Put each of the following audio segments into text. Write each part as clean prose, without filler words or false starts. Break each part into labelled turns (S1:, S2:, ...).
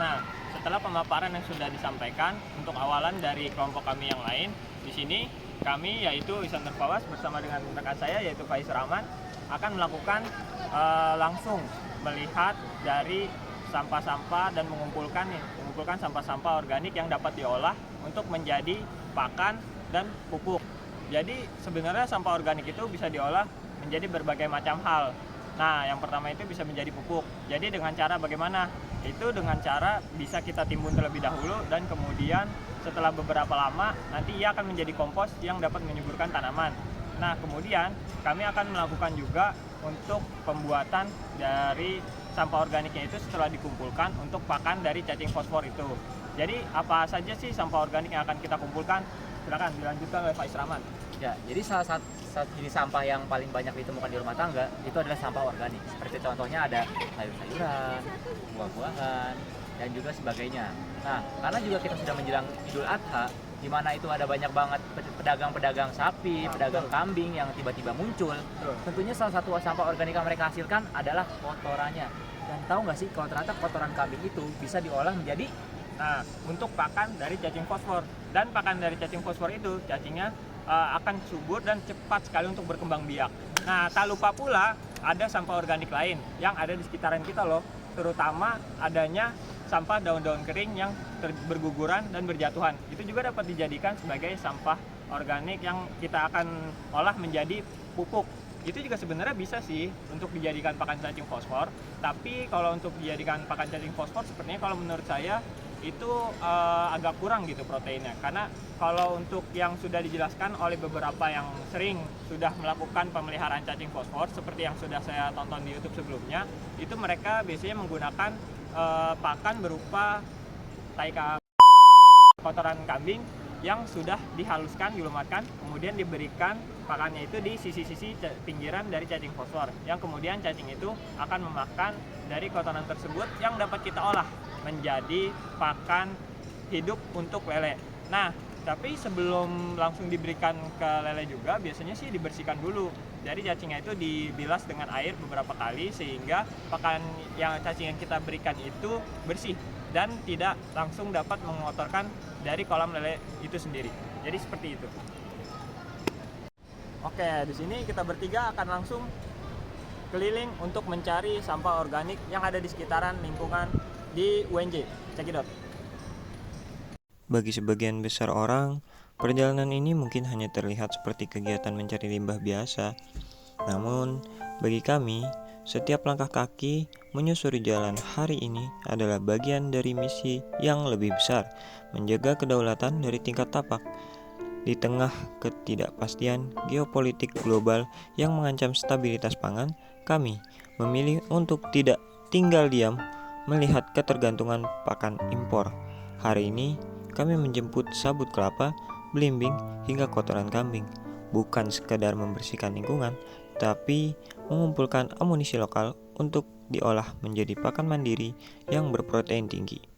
S1: Nah, setelah pemaparan yang sudah disampaikan untuk awalan dari kelompok kami yang lain, di sini kami yaitu Isanter Fawas bersama dengan rekan saya yaitu Faiz Rahman akan melakukan langsung melihat dari sampah-sampah dan mengumpulkan sampah-sampah organik yang dapat diolah untuk menjadi pakan dan pupuk. Jadi sebenarnya sampah organik itu bisa diolah menjadi berbagai macam hal. Nah, yang pertama itu bisa menjadi pupuk. Jadi dengan cara bagaimana? Itu dengan cara bisa kita timbun terlebih dahulu dan kemudian setelah beberapa lama nanti ia akan menjadi kompos yang dapat menyuburkan tanaman. Nah, kemudian kami akan melakukan juga untuk pembuatan dari sampah organiknya itu setelah dikumpulkan untuk pakan dari cacing fosfor itu. Jadi apa saja sih sampah organik yang akan kita kumpulkan? Silakan dilanjutkan oleh Pak Israman.
S2: Ya, jadi salah satu jenis sampah yang paling banyak ditemukan di rumah tangga itu adalah sampah organik. Seperti contohnya ada sayur-sayuran, buah-buahan, dan juga sebagainya. Nah, karena juga kita sudah menjelang Idul Adha, di mana itu ada banyak banget pedagang-pedagang sapi, pedagang kambing yang tiba-tiba muncul. Tentunya salah satu sampah organik yang mereka hasilkan adalah kotorannya. Dan tahu nggak sih kalau ternyata kotoran kambing itu bisa diolah menjadi
S1: untuk pakan dari cacing fosfor. Dan pakan dari cacing fosfor itu cacingnya akan subur dan cepat sekali untuk berkembang biak. Nah, tak lupa pula ada sampah organik lain yang ada di sekitaran kita loh, terutama adanya sampah daun-daun kering yang berguguran dan berjatuhan. Itu juga dapat dijadikan sebagai sampah organik yang kita akan olah menjadi pupuk. Itu juga sebenarnya bisa sih untuk dijadikan pakan cacing fosfor, tapi kalau untuk dijadikan pakan cacing fosfor sepertinya kalau menurut saya itu agak kurang gitu proteinnya, karena kalau untuk yang sudah dijelaskan oleh beberapa yang sering sudah melakukan pemeliharaan cacing fosfor seperti yang sudah saya tonton di YouTube sebelumnya, itu mereka biasanya menggunakan pakan berupa kotoran kambing yang sudah dihaluskan, dilumatkan, kemudian diberikan pakannya itu di sisi-sisi pinggiran dari cacing fosfor, yang kemudian cacing itu akan memakan dari kotoran tersebut yang dapat kita olah menjadi pakan hidup untuk lele. Nah, tapi sebelum langsung diberikan ke lele juga biasanya sih dibersihkan dulu. Jadi cacingnya itu dibilas dengan air beberapa kali sehingga pakan yang cacing yang kita berikan itu bersih dan tidak langsung dapat mengotorkan dari kolam lele itu sendiri. Jadi seperti itu. Oke, di sini kita bertiga akan langsung keliling untuk mencari sampah organik yang ada di sekitaran lingkungan di UNJ. Cekidot.
S3: Bagi sebagian besar orang, perjalanan ini mungkin hanya terlihat seperti kegiatan mencari limbah biasa. Namun, bagi kami, setiap langkah kaki menyusuri jalan hari ini adalah bagian dari misi yang lebih besar, menjaga kedaulatan dari tingkat tapak. Di tengah ketidakpastian geopolitik global yang mengancam stabilitas pangan, kami memilih untuk tidak tinggal diam melihat ketergantungan pakan impor. Hari ini, kami menjemput sabut kelapa, belimbing, hingga kotoran kambing. Bukan sekadar membersihkan lingkungan, tapi mengumpulkan amunisi lokal untuk diolah menjadi pakan mandiri yang berprotein tinggi.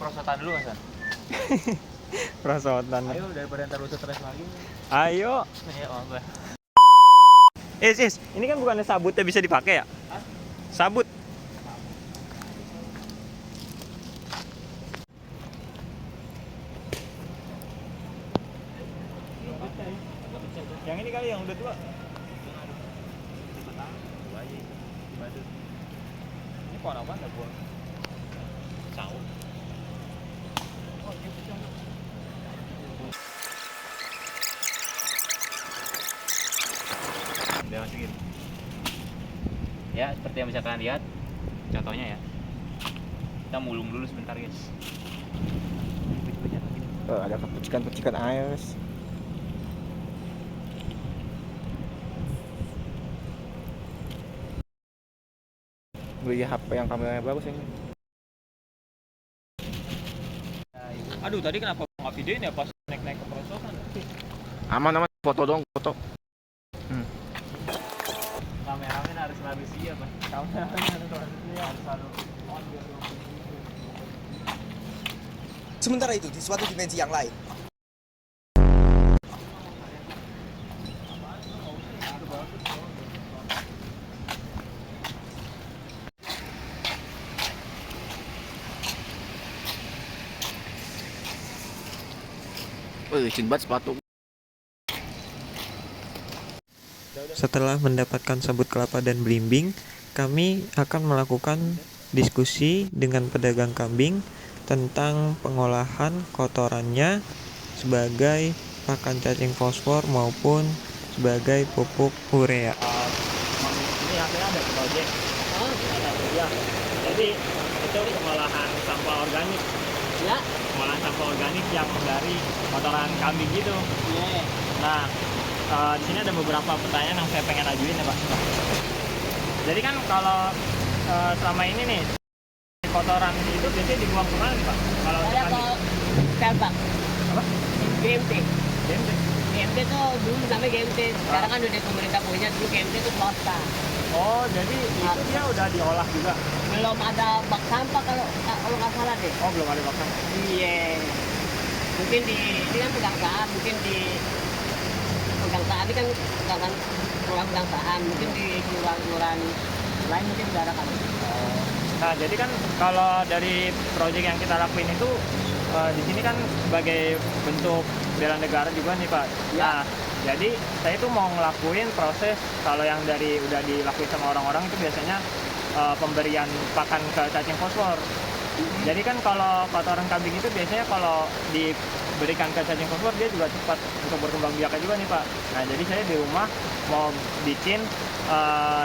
S2: perosotan dulu Hasan.
S1: Perosotan.
S2: Ayo daripada ntar lu stres lagi.
S1: Ayo.
S2: Ya, gue.
S1: Ini kan bukannya sabutnya bisa dipakai ya?
S2: Hah?
S1: Sabut. Yang ini kali yang udah tua. Ini pohon apa enggak buah? Saus. Oh, ini bisa.
S2: Udah masukin. Ya, seperti yang bisa kalian lihat, contohnya ya. Kita mulung dulu sebentar, guys.
S4: Ada percikan-percikan air. beli HP yang kameranya bagus ini.
S1: Aduh, tadi kenapa nggak videoin ya pas naik-naik ke perosotan?
S4: Aman foto dong foto.
S1: Kameramen harus selalu siap, Pak. Kameramen harus selalu on biar 20 menit.
S5: Sementara itu, di suatu dimensi yang lain,
S4: Licin banget sepatu.
S3: Setelah mendapatkan sabut kelapa dan belimbing, kami akan melakukan diskusi dengan pedagang kambing tentang pengolahan kotorannya sebagai pakan cacing fosfor maupun sebagai pupuk urea.
S1: Ini akhirnya ada project. Ya. Jadi itu pengolahan sampah organik.
S6: Ya.
S1: Pengolahan sampah organik yang dari kotoran kambing gitu.
S6: Iya.
S1: Nah, di sini ada beberapa pertanyaan yang saya pengen ajuin ya Pak. Jadi kan kalau selama ini nih kotoran itu biasanya dibuang kemana nih Pak? Kalau
S6: Saya ke Pelbak.
S1: Apa?
S6: GMT.
S1: GMT.
S6: GMT tuh dulu namanya GMT. Sekarang kan udah pemerintah punya, dulu GMT itu swasta.
S1: Oh, jadi itu dia udah diolah juga?
S6: Belum ada bak sampah kalau nggak salah deh.
S1: Oh, belum ada bakar.
S6: Iya. Mungkin ini kan pegang saham, mungkin di pegang saham ini kan pegang saham, mungkin di kelurahan lain mungkin udah ada kali.
S1: Nah, jadi kan kalau dari proyek yang kita lakuin itu di sini kan sebagai bentuk bela negara juga nih Pak.
S6: Ya.
S1: Nah, jadi saya itu mau ngelakuin proses kalau yang dari udah dilakuin sama orang-orang itu biasanya pemberian pakan ke cacing fosfor. Jadi kan kalau kotoran kambing itu biasanya kalau diberikan ke cacing fosfor dia juga cepat untuk berkembang biaknya juga nih Pak. Nah, jadi saya di rumah mau bikin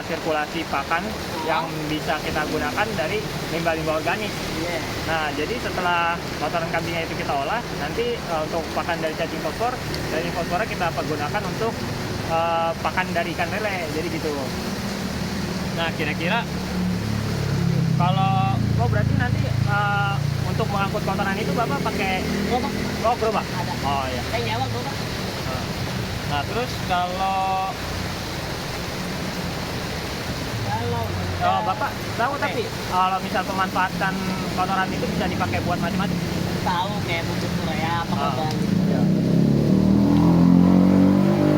S1: sirkulasi pakan yang bisa kita gunakan dari limbah-limbah organik.
S6: Iya.
S1: Nah, jadi setelah kotoran kambingnya itu kita olah, nanti untuk pakan dari cacing fosfornya kita pergunakan untuk pakan dari ikan lele, jadi gitu. Nah, kira-kira kalau berarti nanti untuk mengangkut kotoran itu Bapak pakai gerobak?
S6: Ada.
S1: Oh iya.
S6: Saya nyewa Pak.
S1: Nah, terus kalau Bapak tahu tapi kalau misal pemanfaatan kotoran itu bisa dipakai buat macam-macam.
S6: Tahu kayak bubuk urea apa kabar.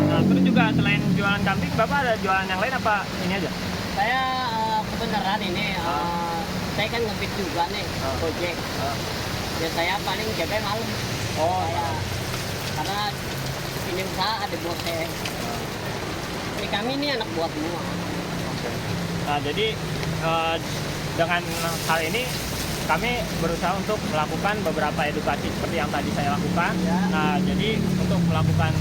S1: Nah, terus juga selain jualan kambing, Bapak ada jualan yang lain apa ini aja?
S6: Saya kebenaran ini saya kan ngebit juga nih project. Ya saya paling jaga malam.
S1: Oh,
S6: Karena ini usaha ada buat saya. Ini kami ini anak buah semua.
S1: Nah, jadi dengan hal ini kami berusaha untuk melakukan beberapa edukasi seperti yang tadi saya lakukan.
S6: Ya.
S1: Nah, jadi untuk melakukan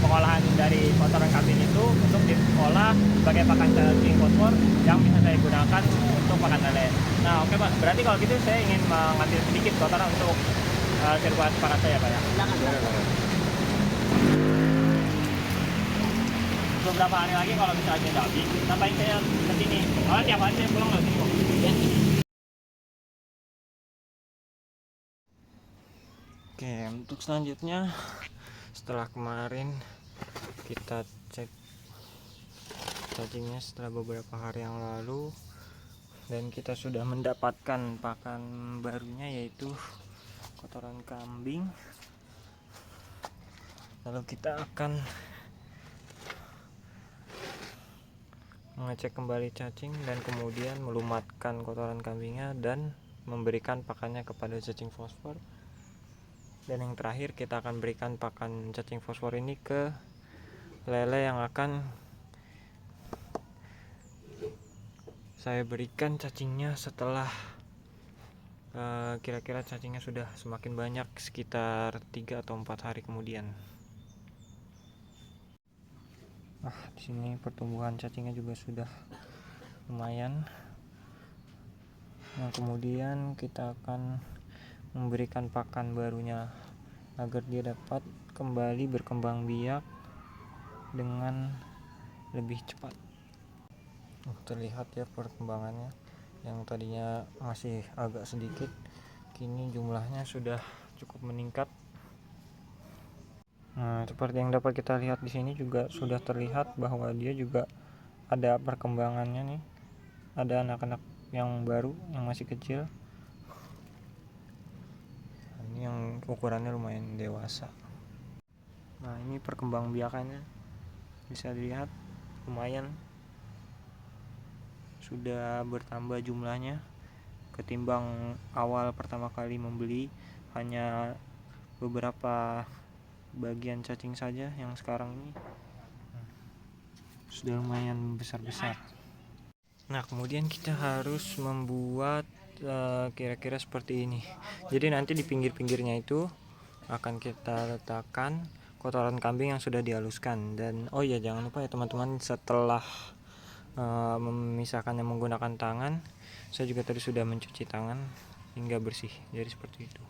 S1: pengolahan dari kotoran kambing itu untuk diolah sebagai pakan cacing fosfor yang bisa saya gunakan untuk pakan lele. Nah, oke Pak, berarti kalau gitu saya ingin mengambil sedikit kotoran untuk sirkulasi pakan saya Pak ya.
S6: Silakan.
S1: Beberapa hari lagi kalau misalnya udah habis, sampaikan saya ke sini. Oh, tiap hari saya pulang lagi kok.
S6: Ya.
S3: Oke, untuk selanjutnya setelah kemarin kita cek cacingnya setelah beberapa hari yang lalu dan kita sudah mendapatkan pakan barunya yaitu kotoran kambing. Lalu kita akan mengecek kembali cacing dan kemudian melumatkan kotoran kambingnya dan memberikan pakannya kepada cacing fosfor. Dan yang terakhir kita akan berikan pakan cacing fosfor ini ke lele yang akan saya berikan cacingnya setelah kira-kira cacingnya sudah semakin banyak sekitar 3 atau 4 hari kemudian. Di sini pertumbuhan cacingnya juga sudah lumayan. Nah, kemudian kita akan memberikan pakan barunya agar dia dapat kembali berkembang biak dengan lebih cepat. Terlihat ya perkembangannya. yang tadinya masih agak sedikit, kini jumlahnya sudah cukup meningkat. Nah, seperti yang dapat kita lihat di sini juga sudah terlihat bahwa dia juga ada perkembangannya nih. Ada anak-anak yang baru yang masih kecil. Ini yang ukurannya lumayan dewasa. Nah, ini perkembangbiakannya bisa dilihat lumayan sudah bertambah jumlahnya ketimbang awal pertama kali membeli, hanya beberapa bagian cacing saja. Yang sekarang ini sudah lumayan besar-besar. Nah, kemudian kita harus membuat kira-kira seperti ini. Jadi nanti di pinggir-pinggirnya itu akan kita letakkan kotoran kambing yang sudah dihaluskan. Dan oh ya, jangan lupa ya teman-teman, setelah memisahkannya menggunakan tangan, saya juga tadi sudah mencuci tangan hingga bersih. Jadi seperti itu.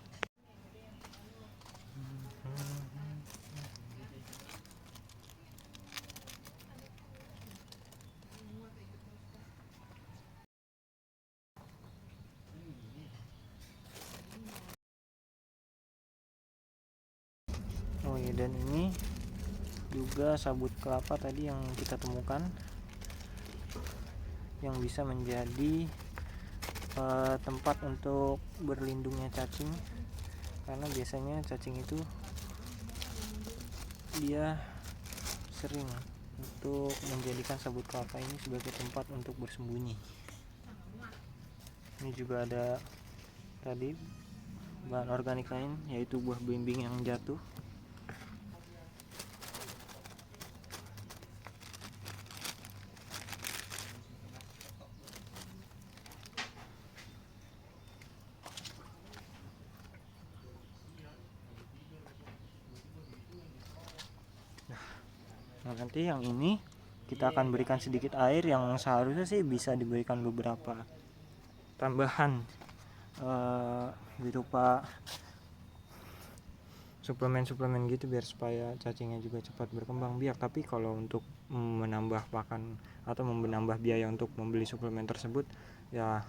S3: Oh iya, dan ini juga sabut kelapa tadi yang kita temukan, yang bisa menjadi tempat untuk berlindungnya cacing, karena biasanya cacing itu dia sering untuk menjadikan sabut kelapa ini sebagai tempat untuk bersembunyi. Ini juga ada tadi bahan organik lain, yaitu buah belimbing yang jatuh. Nah, nanti yang ini kita akan berikan sedikit air, yang seharusnya sih bisa diberikan beberapa tambahan berupa suplemen-suplemen gitu, biar supaya cacingnya juga cepat berkembang biak. Tapi kalau untuk menambah pakan atau menambah biaya untuk membeli suplemen tersebut, ya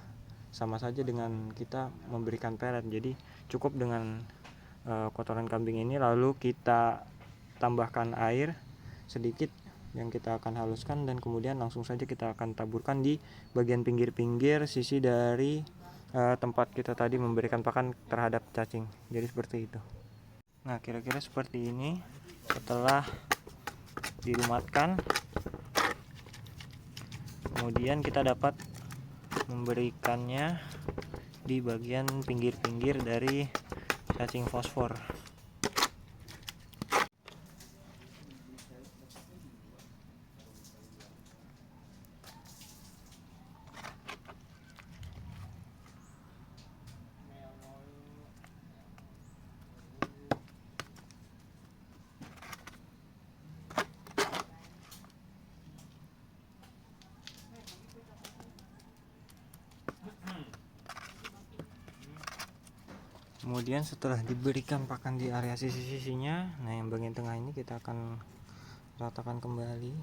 S3: sama saja dengan kita memberikan pelet. Jadi cukup dengan kotoran kambing ini, lalu kita tambahkan air sedikit yang kita akan haluskan, dan kemudian langsung saja kita akan taburkan di bagian pinggir-pinggir sisi dari tempat kita tadi memberikan pakan terhadap cacing. Jadi seperti itu. Nah, kira-kira seperti ini setelah dirumatkan. Kemudian kita dapat memberikannya di bagian pinggir-pinggir dari cacing fosfor. Kemudian setelah diberikan pakan di area sisi-sisinya, nah yang bagian tengah ini kita akan ratakan kembali.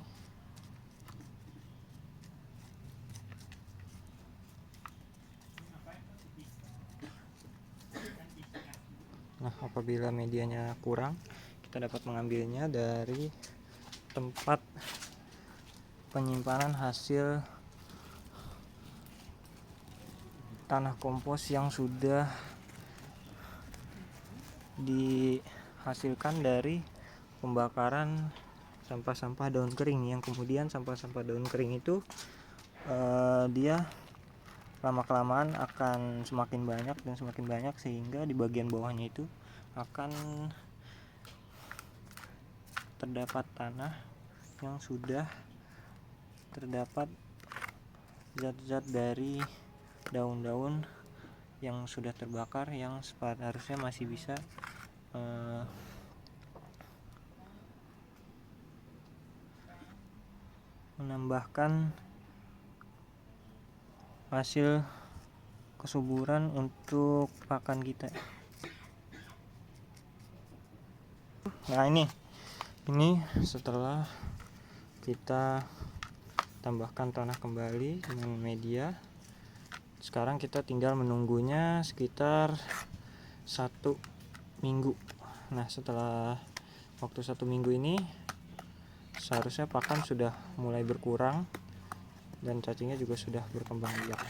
S3: Nah, apabila medianya kurang, kita dapat mengambilnya dari tempat penyimpanan hasil tanah kompos yang sudah dihasilkan dari pembakaran sampah-sampah daun kering, yang kemudian sampah-sampah daun kering itu dia lama-kelamaan akan semakin banyak dan semakin banyak, sehingga di bagian bawahnya itu akan terdapat tanah yang sudah terdapat zat-zat dari daun-daun yang sudah terbakar, yang harusnya masih bisa menambahkan hasil kesuburan untuk pakan kita. Nah, ini setelah kita tambahkan tanah kembali dengan media, Sekarang kita tinggal menunggunya sekitar 1 minggu. Nah, setelah waktu 1 minggu ini seharusnya pakan sudah mulai berkurang dan cacingnya juga sudah berkembang biak.